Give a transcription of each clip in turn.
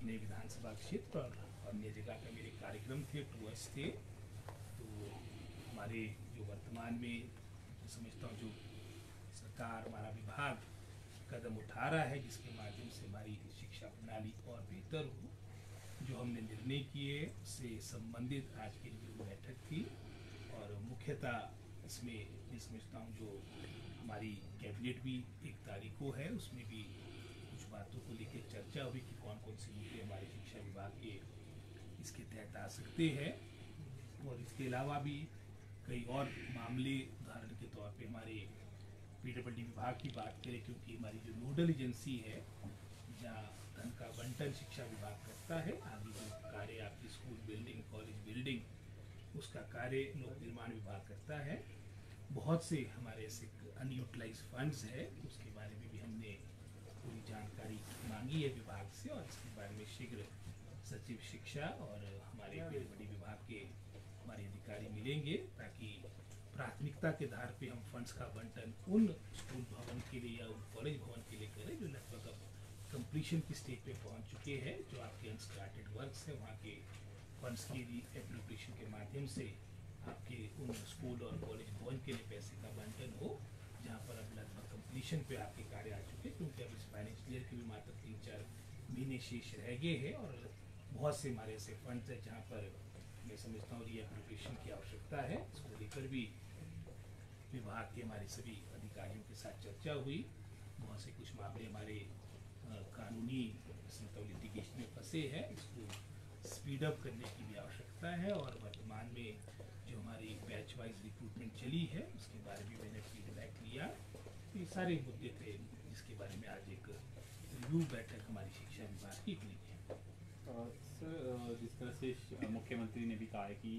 अपने विधानसभा क्षेत्र और अन्य जगह पे मेरे कार्यक्रम थे, टूर्स थे। तो हमारे जो वर्तमान में समझता हूँ जो सरकार, हमारा विभाग कदम उठा रहा है जिसके माध्यम से हमारी शिक्षा प्रणाली और बेहतर हो, जो हमने निर्णय किए उससे संबंधित आज की जो बैठक थी। और मुख्यतः इसमें ये समझता हूँ जो हमारी कैबिनेट भी 1 तारीख को है, उसमें भी कुछ बातों को लेकर चर्चा हुई कि कौन कौन से मुद्दे हमारे शिक्षा विभाग के इसके तहत आ सकते हैं। और इसके अलावा भी कई और मामले, उदाहरण के तौर पे हमारे पीडब्ल्यूडी विभाग की बात करें, क्योंकि हमारी जो नोडल एजेंसी है जहाँ धन का बंटन शिक्षा विभाग करता है, आदि जो कार्य आपकी स्कूल बिल्डिंग, कॉलेज बिल्डिंग, उसका कार्य लोक निर्माण विभाग करता है। बहुत से हमारे ऐसे अनयूटिलाइज फंड्स है, उसके बारे में भी हमने पूरी जानकारी मांगी है विभाग से, और इसके बारे में शीघ्र सचिव शिक्षा और हमारे पीडब्ल्यूडी विभाग के हमारे अधिकारी मिलेंगे, ताकि प्राथमिकता के आधार पे हम फंड्स का बंटन उन स्कूल भवन के लिए या उन कॉलेज भवन के लिए करें जो लगभग अब कंप्लीशन की स्टेज पे पहुंच चुके हैं। जो आपके अनस्टार्टेड वर्क्स हैं वहाँ के फंड्स की एप्रोप्रिएशन के माध्यम से आपके उन स्कूल और कॉलेज भवन के लिए पैसे का बंटन हो, जहाँ पर अब लगभग कंप्लीशन पे आपके कार्य आ चुके हैं, क्योंकि अब इस फाइनेंशियल ईयर के भी मात्र 3-4 महीने शेष रह गए हैं। और बहुत से हमारे ऐसे फंड्स हैं जहाँ पर मैं समझता हूँ रीएप्रोप्रिएशन की आवश्यकता है। इसको लेकर भी विभाग के हमारे सभी अधिकारियों के साथ चर्चा हुई। बहुत से कुछ मामले हमारे कानूनी लिटिगेशन में फंसे हैं, इसको स्पीड अप करने की भी आवश्यकता है। और वर्तमान में जो हमारी बैच वाइज रिक्रूटमेंट चली है उसके बारे में मैंने फीडबैक लिया। ये सारे मुद्दे थे जिसके बारे में आज एक रिव्यू बैठक हमारी शिक्षा विभाग की हुई है। सर, जिस तरह से मुख्यमंत्री ने भी कहा है कि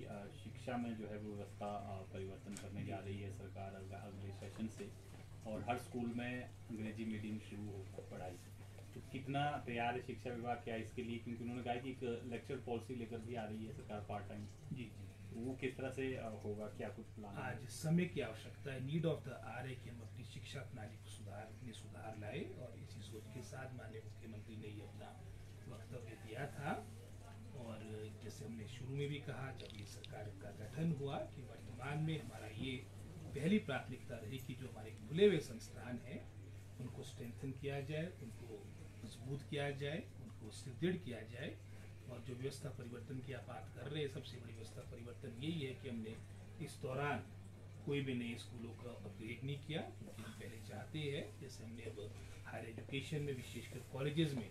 शिक्षा में जो है व्यवस्था परिवर्तन करने जा रही है सरकार अगले सेशन से, और हर स्कूल में अंग्रेजी मीडियम शुरू होगा पढ़ाई, तो कितना तैयार है शिक्षा विभाग क्या इसके लिए? क्योंकि उन्होंने कहा कि एक लेक्चर पॉलिसी लेकर भी आ रही है सरकार पार्ट टाइम। जी जी, वो किस तरह से होगा, क्या कुछ प्लान? आज समय की आवश्यकता है, नीड ऑफ द आर है कि हम अपनी शिक्षा प्रणाली को सुधार लाए। और इसी सोच के साथ माननीय मुख्यमंत्री ने ये अपना वक्तव्य दिया था। और जैसे हमने शुरू में भी कहा जब ये सरकार का गठन हुआ कि वर्तमान में हमारा ये पहली प्राथमिकता रही कि जो हमारे खुले हुए संस्थान हैं उनको स्ट्रेंथन किया जाए, उनको मजबूत किया जाए, उनको सुदृढ़ किया जाए। और जो व्यवस्था परिवर्तन की आप बात कर रहे हैं, सबसे बड़ी व्यवस्था परिवर्तन यही है कि हमने इस दौरान कोई भी नए स्कूलों का अपग्रेड नहीं किया, क्योंकि हम पहले चाहते हैं जैसे हमने अब हायर एजुकेशन में विशेषकर कॉलेजेस में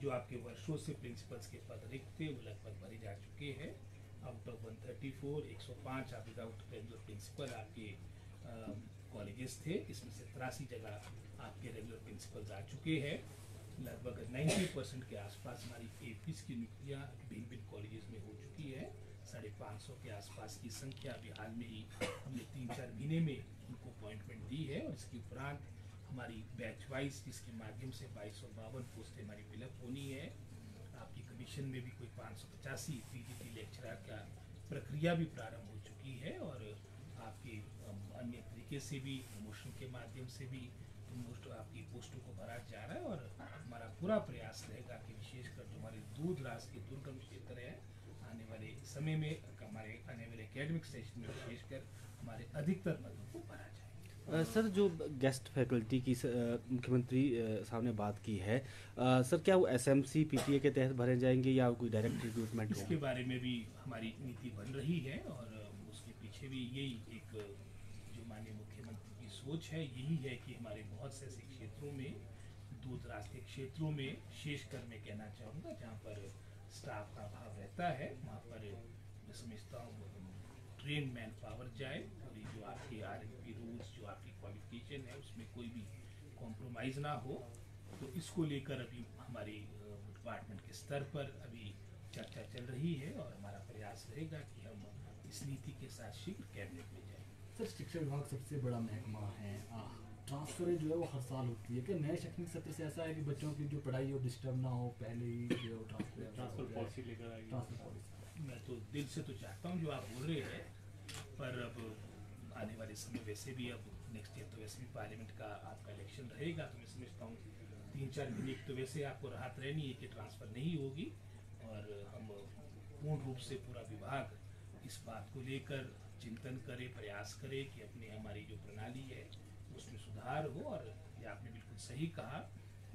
जो आपके वर्षों से प्रिंसिपल्स के पद रिक्त थे वो लगभग भरे जा चुके हैं। आउट ऑफ 134 105 आप विदाउट रेगुलर प्रिंसिपल आपके कॉलेजेस थे, इसमें से 83 जगह आपके रेगुलर प्रिंसिपल्स आ चुके हैं। लगभग 90% के आसपास हमारी एपीस की नियुक्तियाँ भिन्न भिन्न कॉलेजेस में हो चुकी है। 550 के आसपास की संख्या अभी हाल में ही हमने 3-4 महीने में उनको अपॉइंटमेंट दी है। और इसके उपरांत हमारी बैच वाइज जिसके माध्यम से 2252 पोस्टें हमारी फिलअप होनी है। आपकी कमीशन में भी कोई 585 पीजीटी लेक्चरर का प्रक्रिया भी प्रारंभ हो चुकी है। और आपके अन्य तरीके से भी प्रमोशन के माध्यम से भी आपकी पोस्टों को भरा जा रहा है। और हमारा पूरा प्रयास रहेगा कि विशेषकर जो हमारे दूर दराज के दुर्गम क्षेत्र है, आने वाले समय में हमारे आने वाले एकेडमिक सेशन में विशेषकर हमारे अधिकतर पदों को भरा जाए। सर, जो गेस्ट फैकल्टी की मुख्यमंत्री साहब ने बात की है, सर क्या वो एसएमसी पीटीए के तहत भरे जाएंगे या कोई डायरेक्ट रिक्रूटमेंट होगा? इसके बारे में भी हमारी नीति बन रही है। और उसके पीछे भी यही एक जो माननीय मुख्यमंत्री की सोच है, यही है कि हमारे बहुत से ऐसे क्षेत्रों में, दूर दराज के क्षेत्रों में विशेषकर मैं कहना चाहूँगा जहाँ पर स्टाफ का अभाव रहता है, वहाँ पर मैं समझता हूँ ट्रेन मैन पावर जाए। और ये जो आपके आरएनपी रूल्स, जो आपकी क्वालिफिकेशन है, उसमें कोई भी कॉम्प्रोमाइज़ ना हो। तो इसको लेकर अभी हमारी डिपार्टमेंट के स्तर पर अभी चर्चा चल रही है। और हमारा प्रयास रहेगा कि हम इस नीति के साथ शीघ्र कैबिनेट में जाएं। सर, शिक्षा विभाग सबसे बड़ा महकमा है, ट्रांसफर जो है वो हर साल होती है। क्या नए शैक्षणिक सत्र से ऐसा है कि बच्चों की जो पढ़ाई हो डिस्टर्ब ना हो, पहले ही जो ट्रांसफर पॉलिसी लेकर आएगी? ट्रांसफर पॉलिसी मैं तो दिल से तो चाहता हूँ जो आप बोल रहे हैं, पर अब आने वाले समय वैसे भी अब नेक्स्ट ईयर तो वैसे भी पार्लियामेंट का आपका इलेक्शन रहेगा, तो मैं समझता हूँ 3-4 महीने की तो वैसे आपको राहत रहनी है कि ट्रांसफ़र नहीं होगी, और हम पूर्ण रूप से पूरा विभाग इस बात को लेकर चिंतन करे, प्रयास करे कि अपने हमारी जो प्रणाली है उसमें सुधार हो। और ये आपने बिल्कुल सही कहा,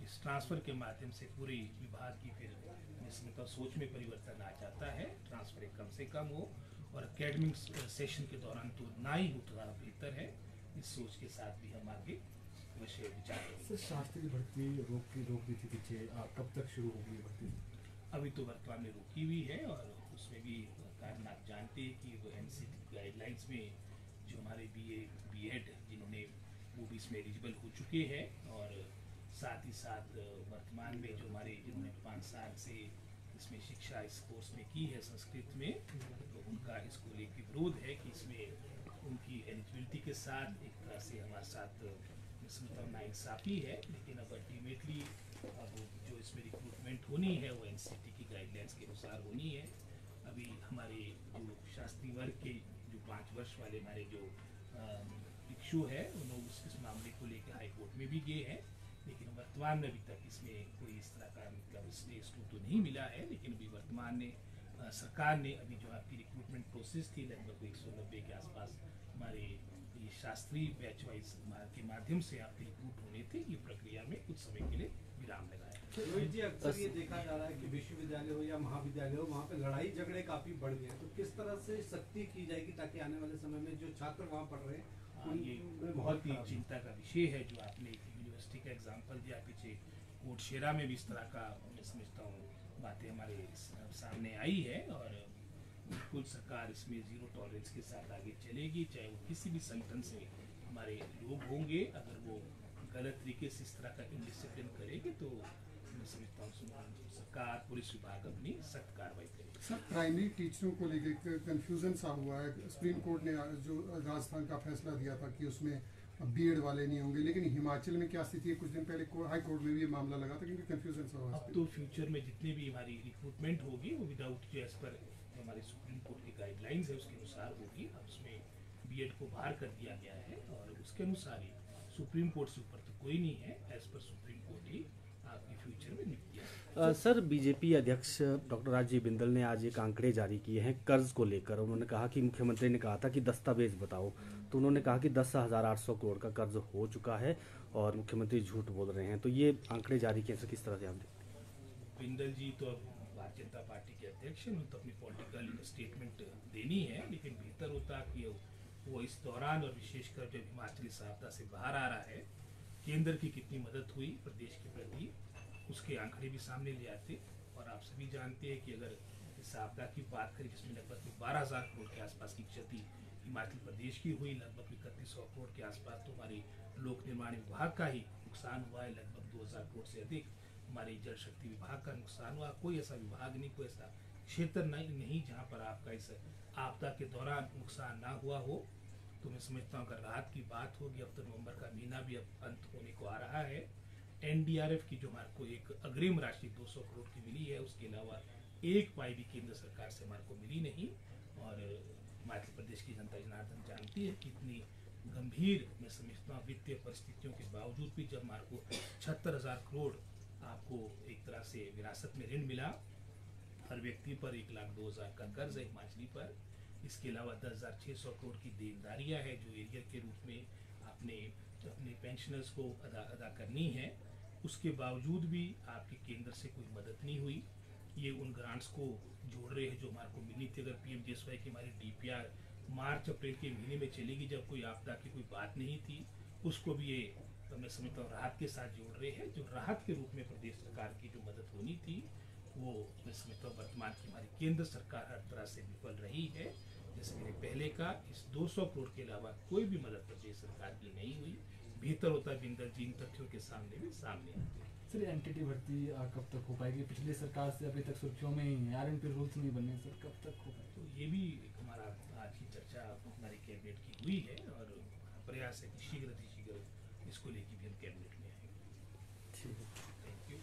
इस ट्रांसफ़र के माध्यम से पूरे विभाग की फिर इसमें तो सोच में परिवर्तन आ जाता है, ट्रांसफ़र कम से कम हो, और एकेडमिक सेशन के दौरान तो ना ही हो तो ज़्यादा बेहतर है। इस सोच के साथ भी हम आगे विषय विचार करेंगे। सर शास्त्री भर्ती रोक दी थी पीछे, कब तक शुरू होगी भर्ती? अभी तो वर्तमान में रुकी हुई है, और उसमें भी कारण आप जानते हैं कि वो एनसीटी गाइडलाइंस में जो हमारे बीएड जिन्होंने वो भी इसमें एलिजिबल हो चुके हैं, और साथ ही साथ वर्तमान में जो हमारे जिन्होंने 5 साल से इसमें शिक्षा इस कोर्स में की है संस्कृत में, तो उनका इसको लेकर विरोध है कि इसमें उनकी एलिजिबिलिटी के साथ एक तरह से हमारे साथ समझता हूँ नाइंसाफ़ी है। लेकिन अब अल्टीमेटली अब जो इसमें रिक्रूटमेंट होनी है वो एनसीटी की गाइडलाइंस के अनुसार होनी है। अभी हमारे जो शास्त्री वर्ग के जो 5 वर्ष वाले हमारे जो इशू है उन लोग इस मामले को लेकर हाई कोर्ट में भी गए हैं, लेकिन वर्तमान में अभी तक इसमें कोई इस तरह का मतलब इसको तो नहीं मिला है। लेकिन अभी वर्तमान में सरकार ने अभी जो आपकी रिक्रूटमेंट प्रोसेस थी लगभग 190 के आसपास हमारे ये शास्त्रीय बैच वाइज के माध्यम से आपके रिक्रूट होने थे, ये प्रक्रिया में कुछ समय के लिए विराम लगाया। रोहित जी, अक्सर ये देखा जा रहा है कि विश्वविद्यालय हो या महाविद्यालय हो, वहाँ पे लड़ाई झगड़े काफी बढ़ गए हैं, तो किस तरह से सख्ती की जाएगी ताकि आने वाले समय में जो छात्र वहाँ पढ़ रहे हैं ये बहुत ही चिंता का विषय है। जो आपने यूनिवर्सिटी का एग्जाम्पल दिया पीछे कोटशेरा में भी इस तरह का मैं समझता हूँ बातें हमारे सामने आई है, और बिल्कुल सरकार इसमें ज़ीरो टॉलरेंस के साथ आगे चलेगी, चाहे वो किसी भी संगठन से हमारे लोग होंगे। अगर वो गलत तरीके से इस तरह का इंडिसिप्लिन करेंगे तो मैं समझता हूँ सरकार पुलिस विभाग अपनी सख्त कार्रवाई करेगी। सर प्राइमरी टीचरों को लेकर कन्फ्यूजन सा हुआ है। सुप्रीम कोर्ट ने जो राजस्थान का फैसला दिया था कि उसमें बीएड वाले नहीं होंगे, लेकिन हिमाचल में क्या स्थिति है? कुछ दिन पहले हाई कोर्ट में भी ये मामला लगा था क्योंकि कन्फ्यूजन सा हुआ। अब तो फ्यूचर में जितने भी हमारी रिक्रूटमेंट होगी वो विदाउट जो एज पर हमारे सुप्रीम कोर्ट की गाइडलाइंस है उसके अनुसार होगी। अब उसमें बीएड को बाहर कर दिया गया है, और उसके अनुसार ही सुप्रीम कोर्ट से ऊपर तो कोई नहीं है, एज पर सुप्रीम कोर्ट ही आपके फ्यूचर में नियुक्त किया। सर बीजेपी अध्यक्ष डॉक्टर राजीव बिंदल ने आज एक आंकड़े जारी किए हैं कर्ज को लेकर। उन्होंने कहा कि मुख्यमंत्री ने कहा था कि दस्तावेज बताओ, तो उन्होंने कहा कि 10,800 करोड़ का कर्ज हो चुका है और मुख्यमंत्री झूठ बोल रहे हैं। तो ये आंकड़े जारी किए किस तरह से आप देखते हैं? बिंदल जी तो अब भारतीय जनता पार्टी के अध्यक्ष हैं, तो अपनी पॉलिटिकल स्टेटमेंट देनी है, लेकिन बेहतर होता कि वो इस दौरान और विशेषकर जब हिमाचली आपदा से बाहर आ रहा है केंद्र की कितनी मदद हुई प्रदेश के प्रति उसके आंकड़े भी सामने ले आते। और आप सभी जानते हैं कि अगर इस आपदा की बात करें जिसमें लगभग 12,000 करोड़ के आसपास की क्षति हिमाचल प्रदेश की हुई, लगभग 3100 करोड़ के आसपास तो हमारे लोक निर्माण विभाग का ही नुकसान हुआ है, लगभग 2,000 करोड़ से अधिक हमारे जल शक्ति विभाग का नुकसान हुआ। कोई ऐसा विभाग नहीं, कोई ऐसा क्षेत्र नहीं जहाँ पर आपका इस आपदा के दौरान नुकसान ना हुआ हो। तो मैं समझता हूँ अगर राहत की बात होगी, अब तो नवंबर का महीना भी अब अंत होने को आ रहा है, एनडीआरएफ की जो हमारे को एक अग्रिम राशि 200 करोड़ की मिली है, उसके अलावा एक पाई भी केंद्र सरकार से हमारे को मिली नहीं। और हिमाचल प्रदेश की जनता जनार्दन जानती है कि इतनी गंभीर मैं समझता हूँ वित्तीय परिस्थितियों के बावजूद भी जब हमारे को 76,000 करोड़ आपको एक तरह से विरासत में ऋण मिला, हर व्यक्ति पर 1,02,000 का कर्ज है हिमाचली पर, इसके अलावा 10,600 करोड़ की देनदारियाँ है जो एरियर के रूप में अपने पेंशनर्स को अदा करनी है, उसके बावजूद भी आपके केंद्र से कोई मदद नहीं हुई। ये उन ग्रांट्स को जोड़ रहे हैं जो हमारे को मिली थी। अगर पीएमजीएसवाई की हमारी डीपीआर मार्च अप्रैल के महीने में चलेगी जब कोई आपदा की कोई बात नहीं थी, उसको भी ये तो मैं समझता हूँ राहत के साथ जोड़ रहे हैं। जो राहत के रूप में प्रदेश सरकार की जो मदद होनी थी वो मैं समझता हूँ वर्तमान की हमारी केंद्र सरकार हर तरह से विफल रही है। जैसे मैंने पहले कहा, इस 200 करोड़ के अलावा कोई भी मदद प्रदेश सरकार की नहीं हुई। बेहतर होता बिंदल जी इन तथ्यों के सामने भी सामने आते। सर एनटीटी भर्ती कब तक हो पाएगी? पिछले सरकार से अभी तक सुर्खियों में ही है यार, इन पे रूल्स नहीं बने, सर कब तक हो पाएगी? तो ये भी एक हमारा आज की चर्चा हमारी कैबिनेट की हुई है और प्रयास है कि शीघ्र इसको लेकर भी हम कैबिनेट में आएंगे। ठीक है, थैंक यू।